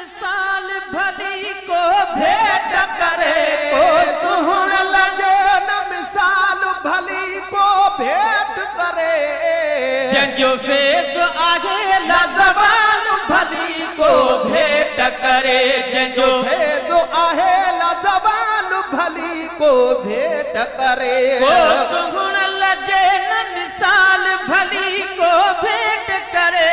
مثال بھلی کو بھیٹ کرے کو سہن لجے نہ مثال بھلی کو بھیٹ کرے جنجو فیض آگے لازوال بھلی کو بھیٹ کرے جنجو فیض آہے لازوال بھلی کو بھیٹ کرے کو سہن لجے نہ مثال بھلی کو بھیٹ کرے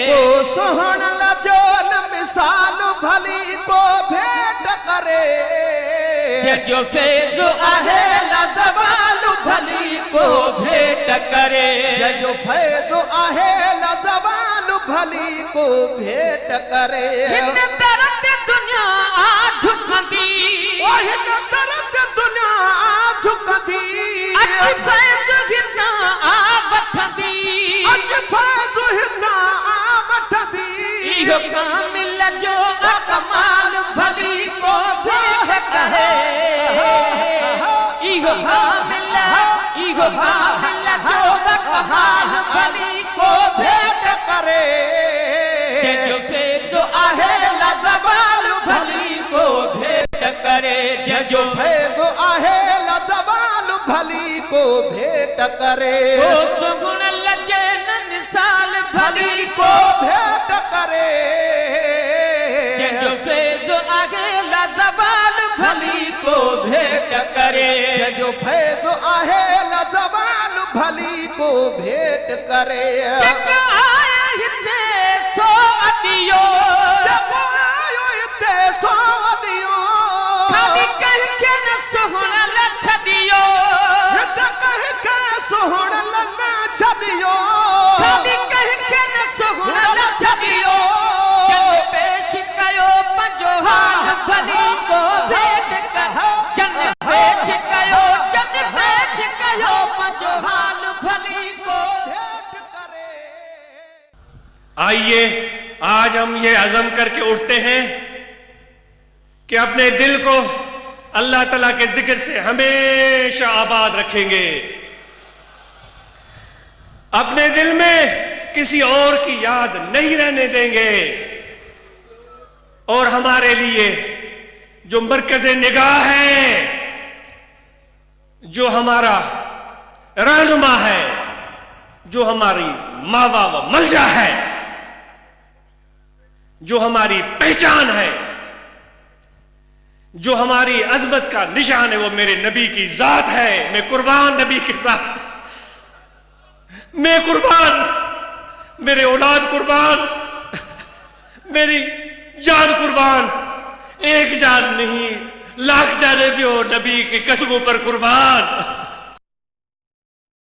کو سہن لجے نہ مثال بھلی کو بھیٹ کرے جنجو فیض آہے لازوال بھلی کو بھیٹ کرے جو فیض آہے لازوال بھلی کو بھیٹ کرے ہن درد دنیا آ جھکندی ہن درد دنیا آ جھکندی اج فیض ہنا آ وٹھندی اج فیض ہنا آ وٹھندی ایہو کامل جو اکمال بھلی کو بھیٹ کرے ایہو کامل جو اکمال بھلی کو بھیٹ کرے جنجو فیض آہے لازوال بھلی کو بھیٹ کرے جو فیض آہے لازوال بھلی کو بھیٹ کرے کو سگن لجے نہ مثال بھلی کو بھیٹ کرے جنجو فیض آگے لازوال بھلی کو بھیٹ کرے جو فیض آہے لازوال بھلی کو بھیٹ کرے جگ آیا ہتے سو اڈیو جگ آیا ہتے سو اڈیو خالی کہہ کے نہ سہن لچھ دیو ہتے کہہ کے سہن لچھ دیو خالی کہہ کے نہ سہن لچھ دیو جن پیش کیو پنجو حال بھلی کو بھیٹ کر جن پیش کیو پنجو حال بھلی کو بھیٹ کرے آئیے آج ہم یہ عزم کر کے اٹھتے ہیں کہ اپنے دل کو اللہ تعالیٰ کے ذکر سے ہمیشہ آباد رکھیں گے، اپنے دل میں کسی اور کی یاد نہیں رہنے دیں گے، اور ہمارے لیے جو مرکز نگاہ ہے، جو ہمارا رہنما ہے، جو ہماری ماوا و ملجا ہے، جو ہماری پہچان ہے، جو ہماری عظمت کا نشان ہے، وہ میرے نبی کی ذات ہے۔ میں قربان نبی کی ذات، میں قربان، میرے اولاد قربان، میری جان قربان، ایک جان نہیں لاکھ جانے بھی ہو نبی کے قدموں پر قربان۔